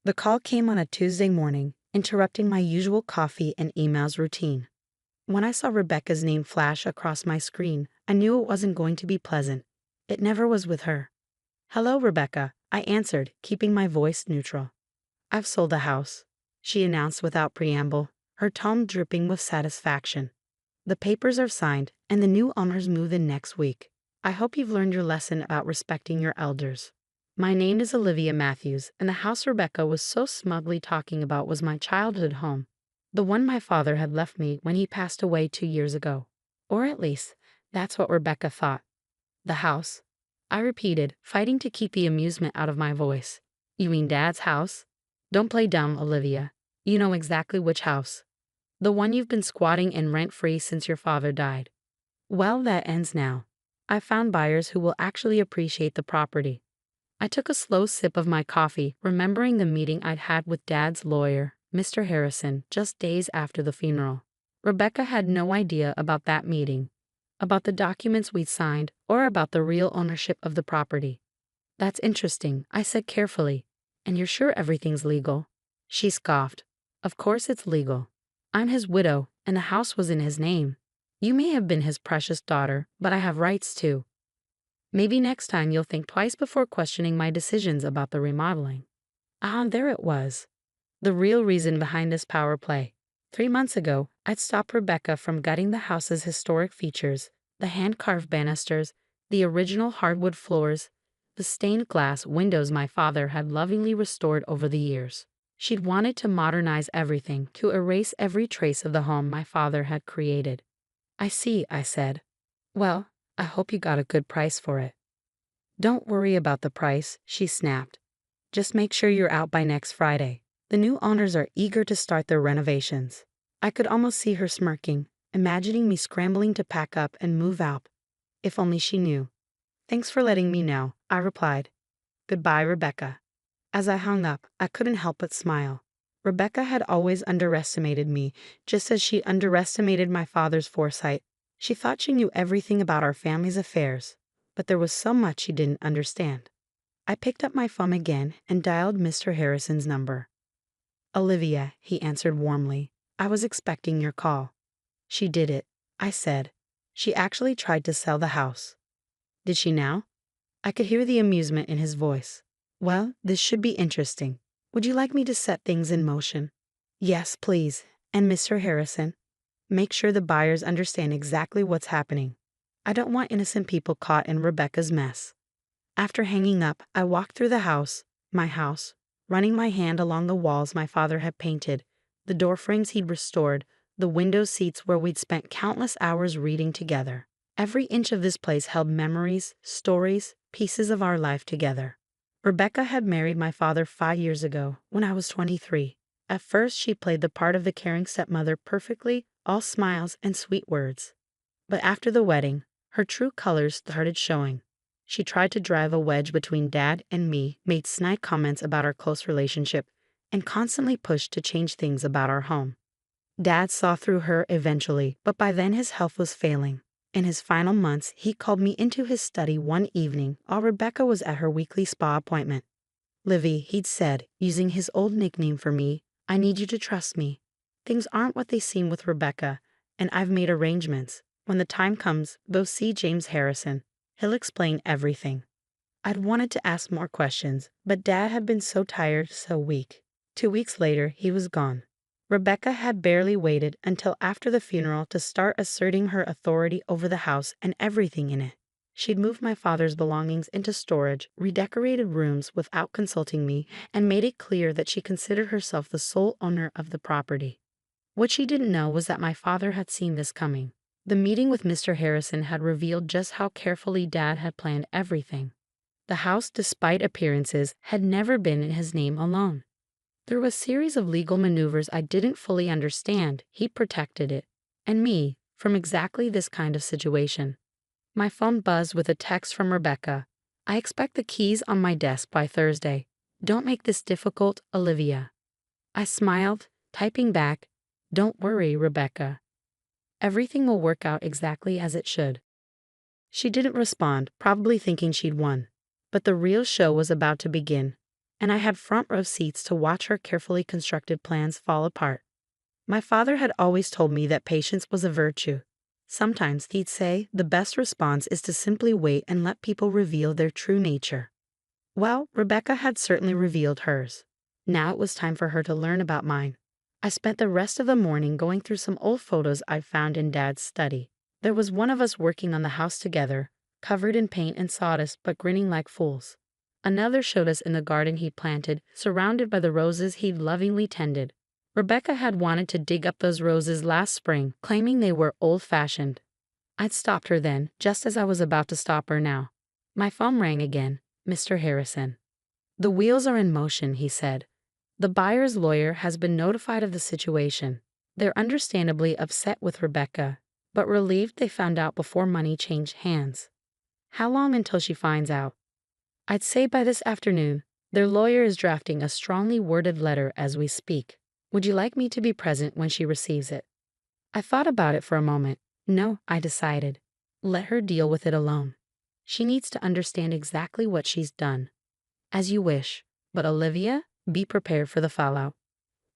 The call came on a Tuesday morning, interrupting my usual coffee and emails routine. When I saw Rebecca's name flash across my screen, I knew it wasn't going to be pleasant. It never was with her. "Hello, Rebecca," I answered, keeping my voice neutral. "I've sold the house," she announced without preamble, her tone dripping with satisfaction. "The papers are signed, and the new owners move in next week. I hope you've learned your lesson about respecting your elders." My name is Olivia Matthews, and the house Rebecca was so smugly talking about was my childhood home. The one my father had left me when he passed away 2 years ago. Or at least, that's what Rebecca thought. "The house," I repeated, fighting to keep the amusement out of my voice. "You mean Dad's house?" "Don't play dumb, Olivia. You know exactly which house. The one you've been squatting in rent-free since your father died." "Well, that ends now. I found buyers who will actually appreciate the property." I took a slow sip of my coffee, remembering the meeting I'd had with Dad's lawyer, Mr. Harrison, just days after the funeral. Rebecca had no idea about that meeting, about the documents we'd signed, or about the real ownership of the property. "That's interesting," I said carefully. "And you're sure everything's legal?" She scoffed. "Of course it's legal. I'm his widow, and the house was in his name. You may have been his precious daughter, but I have rights too. Maybe next time you'll think twice before questioning my decisions about the remodeling." There it was. The real reason behind this power play. 3 months ago, I'd stopped Rebecca from gutting the house's historic features: the hand-carved banisters, the original hardwood floors, the stained glass windows my father had lovingly restored over the years. She'd wanted to modernize everything, to erase every trace of the home my father had created. "I see," I said. "Well, I hope you got a good price for it." "Don't worry about the price," she snapped. "Just make sure you're out by next Friday. The new owners are eager to start their renovations." I could almost see her smirking, imagining me scrambling to pack up and move out. If only she knew. "Thanks for letting me know," I replied. "Goodbye, Rebecca." As I hung up, I couldn't help but smile. Rebecca had always underestimated me, just as she underestimated my father's foresight. She thought she knew everything about our family's affairs, but there was so much she didn't understand. I picked up my phone again and dialed Mr. Harrison's number. "Olivia," he answered warmly. "I was expecting your call." "She did it," I said. "She actually tried to sell the house." "Did she now?" I could hear the amusement in his voice. "Well, this should be interesting. Would you like me to set things in motion?" "Yes, please. And Mr. Harrison, make sure the buyers understand exactly what's happening. I don't want innocent people caught in Rebecca's mess." After hanging up, I walked through the house, my house, running my hand along the walls my father had painted, the door frames he'd restored, the window seats where we'd spent countless hours reading together. Every inch of this place held memories, stories, pieces of our life together. Rebecca had married my father 5 years ago, when I was 23. At first, she played the part of the caring stepmother perfectly, all smiles and sweet words. But after the wedding, her true colors started showing. She tried to drive a wedge between Dad and me, made snide comments about our close relationship, and constantly pushed to change things about our home. Dad saw through her eventually, but by then his health was failing. In his final months, he called me into his study one evening while Rebecca was at her weekly spa appointment. "Livy," he'd said, using his old nickname for me, "I need you to trust me. Things aren't what they seem with Rebecca, and I've made arrangements. When the time comes, go see James Harrison. He'll explain everything." I'd wanted to ask more questions, but Dad had been so tired, so weak. 2 weeks later, he was gone. Rebecca had barely waited until after the funeral to start asserting her authority over the house and everything in it. She'd moved my father's belongings into storage, redecorated rooms without consulting me, and made it clear that she considered herself the sole owner of the property. What she didn't know was that my father had seen this coming. The meeting with Mr. Harrison had revealed just how carefully Dad had planned everything. The house, despite appearances, had never been in his name alone. Through a series of legal maneuvers I didn't fully understand, he protected it, and me, from exactly this kind of situation. My phone buzzed with a text from Rebecca. "I expect the keys on my desk by Thursday. Don't make this difficult, Olivia." I smiled, typing back, "Don't worry, Rebecca. Everything will work out exactly as it should." She didn't respond, probably thinking she'd won. But the real show was about to begin. and I had front row seats to watch her carefully constructed plans fall apart. My father had always told me that patience was a virtue. Sometimes he'd say the best response is to simply wait and let people reveal their true nature. Well, Rebecca had certainly revealed hers. Now it was time for her to learn about mine. I spent the rest of the morning going through some old photos I'd found in Dad's study. There was one of us working on the house together, covered in paint and sawdust but grinning like fools. Another showed us in the garden he'd planted, surrounded by the roses he'd lovingly tended. Rebecca had wanted to dig up those roses last spring, claiming they were old-fashioned. I'd stopped her then, just as I was about to stop her now. My phone rang again. Mr. Harrison. "The wheels are in motion," he said. "The buyer's lawyer has been notified of the situation. They're understandably upset with Rebecca, but relieved they found out before money changed hands." "How long until she finds out?" "I'd say by this afternoon. Their lawyer is drafting a strongly worded letter as we speak. Would you like me to be present when she receives it?" I thought about it for a moment. No, I decided. Let her deal with it alone. She needs to understand exactly what she's done. As you wish, but Olivia, be prepared for the fallout.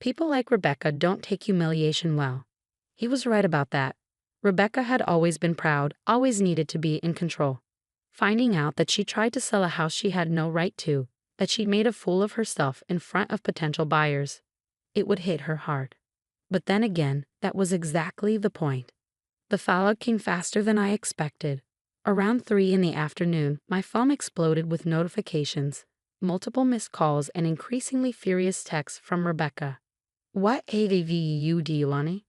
People like Rebecca don't take humiliation well. He was right about that. Rebecca had always been proud, always needed to be in control. Finding out that she tried to sell a house she had no right to, that she'd made a fool of herself in front of potential buyers, it would hit her hard. But then again, that was exactly the point. The fallout came faster than I expected. Around 3 in the afternoon, my phone exploded with notifications, multiple missed calls, and increasingly furious texts from Rebecca. "What AVU do you want?"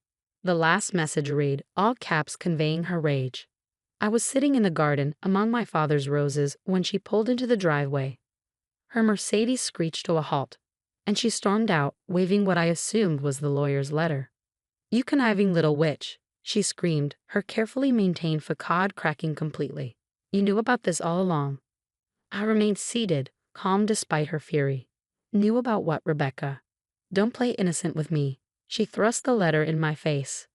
The last message read, all caps conveying her rage. I was sitting in the garden among my father's roses when she pulled into the driveway. Her Mercedes screeched to a halt, and she stormed out, waving what I assumed was the lawyer's letter. "You conniving little witch," she screamed, her carefully maintained facade cracking completely. "You knew about this all along." I remained seated, calm despite her fury. "Knew about what, Rebecca? Don't play innocent with me." She thrust the letter in my face.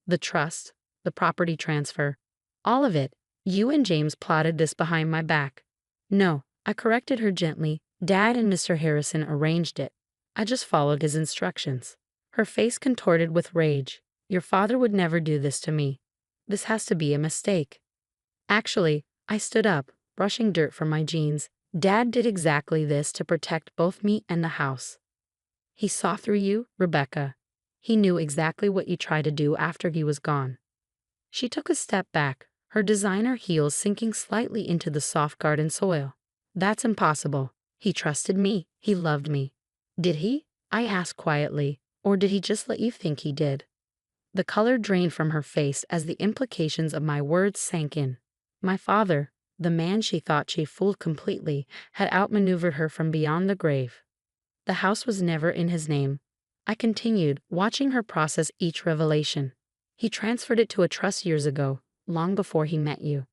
"The trust, the property transfer, all of it. You and James plotted this behind my back." "No," I corrected her gently. "Dad and Mr. Harrison arranged it. I just followed his instructions." Her face contorted with rage. "Your father would never do this to me. This has to be a mistake." Actually, I stood up, brushing dirt from my jeans. "Dad did exactly this to protect both me and the house. He saw through you, Rebecca. He knew exactly what you tried to do after he was gone." She took a step back, her designer heels sinking slightly into the soft garden soil. "That's impossible. He trusted me. He loved me." "Did he?" I asked quietly. "Or did he just let you think he did?" The color drained from her face as the implications of my words sank in. My father, the man she thought she fooled completely, had outmaneuvered her from beyond the grave. The house was never in his name. I continued, watching her process each revelation. "He transferred it to a trust years ago, long before he met you.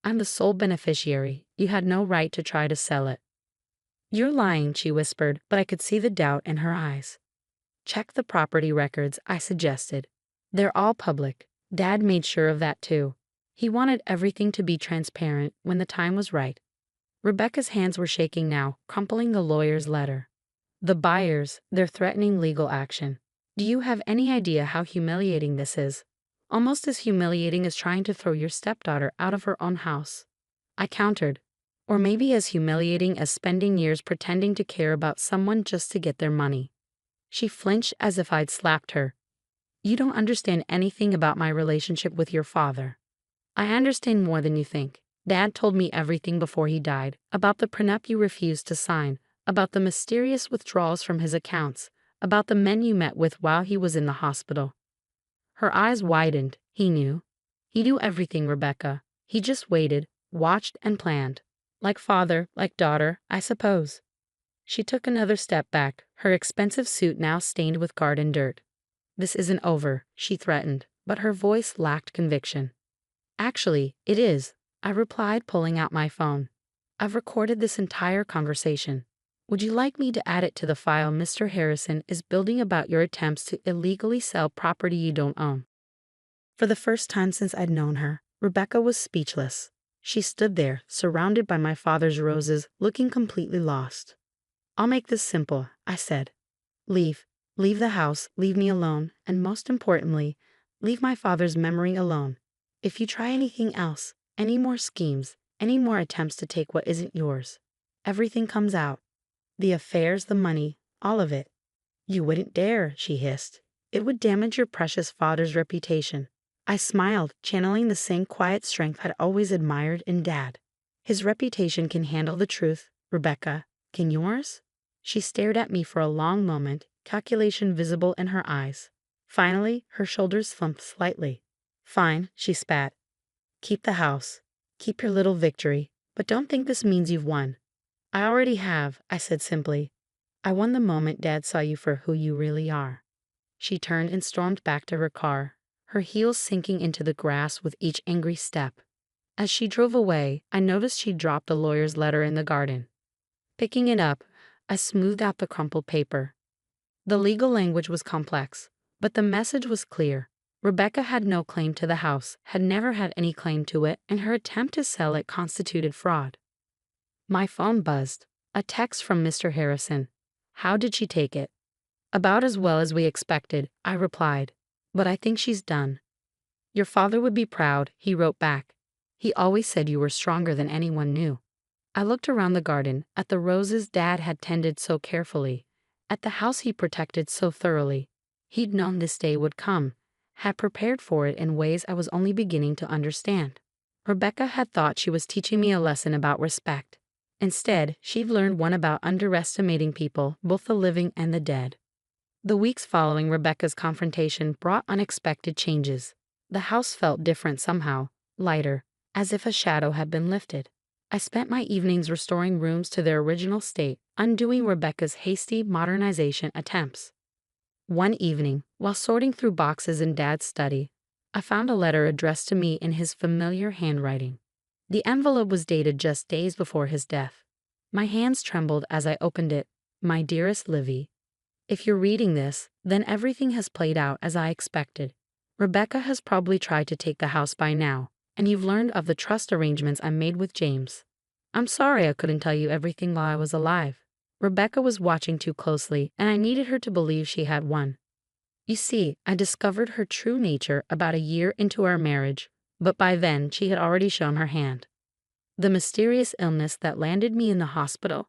I'm the sole beneficiary. You had no right to try to sell it." "You're lying," she whispered, but I could see the doubt in her eyes. "Check the property records," I suggested. "They're all public. Dad made sure of that too. He wanted everything to be transparent when the time was right." Rebecca's hands were shaking now, crumpling the lawyer's letter. "The buyers, they're threatening legal action. Do you have any idea how humiliating this is? Almost as humiliating as trying to throw your stepdaughter out of her own house." I countered. "Or maybe as humiliating as spending years pretending to care about someone just to get their money." She flinched as if I'd slapped her. "You don't understand anything about my relationship with your father." "I understand more than you think. Dad told me everything before he died, about the prenup you refused to sign, about the mysterious withdrawals from his accounts, about the men you met with while he was in the hospital." Her eyes widened. "He knew. He knew everything, Rebecca. He just waited, watched, and planned. Like father, like daughter, I suppose." She took another step back, her expensive suit now stained with garden dirt. "This isn't over," she threatened, but her voice lacked conviction. "Actually, it is," I replied, pulling out my phone. "I've recorded this entire conversation. Would you like me to add it to the file Mr. Harrison is building about your attempts to illegally sell property you don't own?" For the first time since I'd known her, Rebecca was speechless. She stood there, surrounded by my father's roses, looking completely lost. I'll make this simple, I said. Leave. Leave the house, leave me alone, and most importantly, leave my father's memory alone. If you try anything else, any more schemes, any more attempts to take what isn't yours, everything comes out. The affairs, the money, all of it. You wouldn't dare, she hissed. It would damage your precious father's reputation. I smiled, channeling the same quiet strength I'd always admired in Dad. His reputation can handle the truth, Rebecca. Can yours? She stared at me for a long moment, calculation visible in her eyes. Finally, her shoulders slumped slightly. Fine, she spat. Keep the house. Keep your little victory, but don't think this means you've won. I already have, I said simply. I won the moment Dad saw you for who you really are. She turned and stormed back to her car, her heels sinking into the grass with each angry step. As she drove away, I noticed she dropped a lawyer's letter in the garden. Picking it up, I smoothed out the crumpled paper. The legal language was complex, but the message was clear. Rebecca had no claim to the house, had never had any claim to it, and her attempt to sell it constituted fraud. My phone buzzed. A text from Mr. Harrison. How did she take it? About as well as we expected, I replied. But I think she's done. Your father would be proud, he wrote back. He always said you were stronger than anyone knew. I looked around the garden, at the roses Dad had tended so carefully, at the house he protected so thoroughly. He'd known this day would come, had prepared for it in ways I was only beginning to understand. Rebecca had thought she was teaching me a lesson about respect. Instead, she'd learned one about underestimating people, both the living and the dead. The weeks following Rebecca's confrontation brought unexpected changes. The house felt different somehow, lighter, as if a shadow had been lifted. I spent my evenings restoring rooms to their original state, undoing Rebecca's hasty modernization attempts. One evening, while sorting through boxes in Dad's study, I found a letter addressed to me in his familiar handwriting. The envelope was dated just days before his death. My hands trembled as I opened it. My dearest Livy, if you're reading this, then everything has played out as I expected. Rebecca has probably tried to take the house by now, and you've learned of the trust arrangements I made with James. I'm sorry I couldn't tell you everything while I was alive. Rebecca was watching too closely, and I needed her to believe she had won. You see, I discovered her true nature about a year into our marriage, but by then she had already shown her hand. The mysterious illness that landed me in the hospital?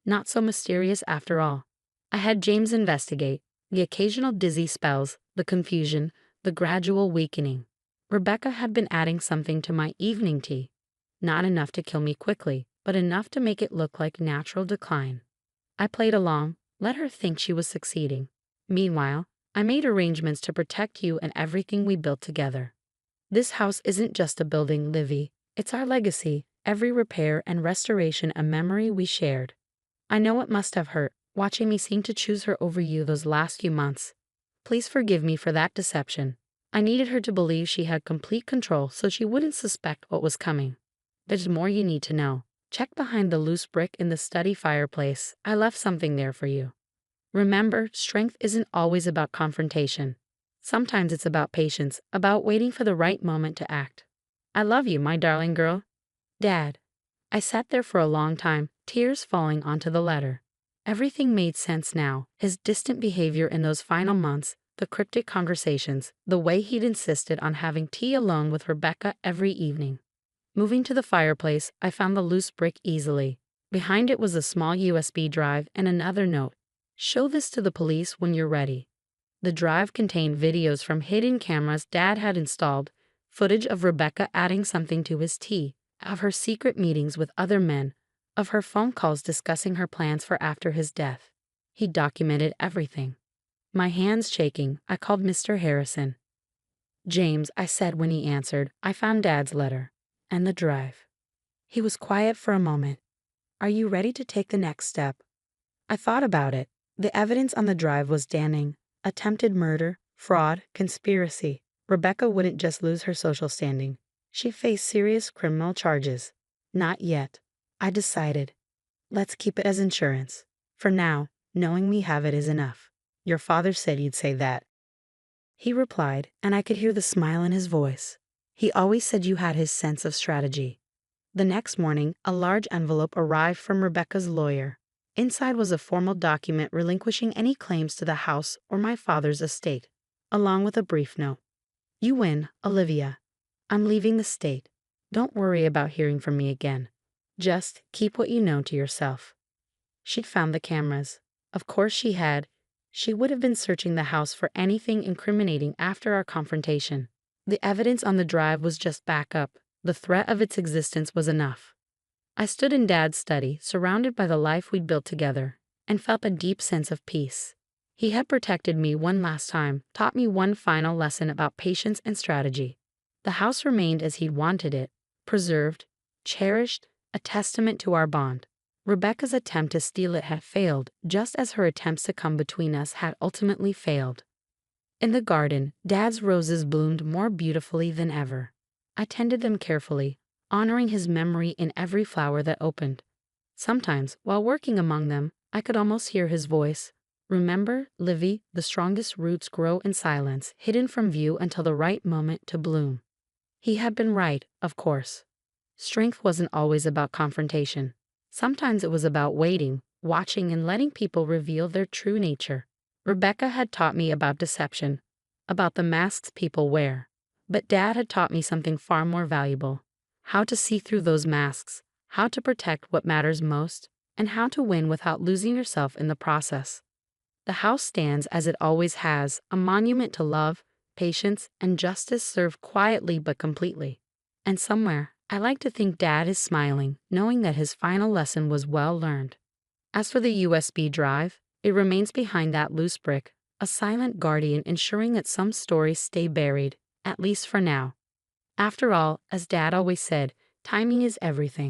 Not so mysterious after all. I had James investigate, the occasional dizzy spells, the confusion, the gradual weakening. Rebecca had been adding something to my evening tea. Not enough to kill me quickly, but enough to make it look like natural decline. I played along, let her think she was succeeding. Meanwhile, I made arrangements to protect you and everything we built together. This house isn't just a building, Livy. It's our legacy, every repair and restoration a memory we shared. I know it must have hurt, watching me seem to choose her over you those last few months. Please forgive me for that deception. I needed her to believe she had complete control so she wouldn't suspect what was coming. There's more you need to know. Check behind the loose brick in the study fireplace. I left something there for you. Remember, strength isn't always about confrontation. Sometimes it's about patience, about waiting for the right moment to act. I love you, my darling girl. Dad. I sat there for a long time, tears falling onto the letter. Everything made sense now, his distant behavior in those final months, the cryptic conversations, the way he'd insisted on having tea alone with Rebecca every evening. Moving to the fireplace, I found the loose brick easily. Behind it was a small USB drive and another note. Show this to the police when you're ready. The drive contained videos from hidden cameras Dad had installed, footage of Rebecca adding something to his tea, of her secret meetings with other men, of her phone calls discussing her plans for after his death. He documented everything. My hands shaking, I called Mr. Harrison. James, I said when he answered, I found Dad's letter. And the drive. He was quiet for a moment. Are you ready to take the next step? I thought about it. The evidence on the drive was damning. Attempted murder, fraud, conspiracy. Rebecca wouldn't just lose her social standing. She faced serious criminal charges. Not yet. I decided. Let's keep it as insurance. For now, knowing we have it is enough. Your father said you'd say that. He replied, and I could hear the smile in his voice. He always said you had his sense of strategy. The next morning, a large envelope arrived from Rebecca's lawyer. Inside was a formal document relinquishing any claims to the house or my father's estate, along with a brief note. You win, Olivia. I'm leaving the state. Don't worry about hearing from me again. Just keep what you know to yourself. She'd found the cameras. Of course she had. She would have been searching the house for anything incriminating after our confrontation. The evidence on the drive was just backup. The threat of its existence was enough. I stood in Dad's study, surrounded by the life we'd built together, and felt a deep sense of peace. He had protected me one last time, taught me one final lesson about patience and strategy. The house remained as he'd wanted it, preserved, cherished, a testament to our bond. Rebecca's attempt to steal it had failed, just as her attempts to come between us had ultimately failed. In the garden, Dad's roses bloomed more beautifully than ever. I tended them carefully, honoring his memory in every flower that opened. Sometimes, while working among them, I could almost hear his voice. Remember, Livy, the strongest roots grow in silence, hidden from view until the right moment to bloom. He had been right, of course. Strength wasn't always about confrontation. Sometimes it was about waiting, watching, and letting people reveal their true nature. Rebecca had taught me about deception, about the masks people wear. But Dad had taught me something far more valuable: how to see through those masks, how to protect what matters most, and how to win without losing yourself in the process. The house stands, as it always has, a monument to love, patience, and justice served quietly but completely. And somewhere, I like to think Dad is smiling, knowing that his final lesson was well learned. As for the USB drive, it remains behind that loose brick, a silent guardian ensuring that some stories stay buried, at least for now. After all, as Dad always said, timing is everything.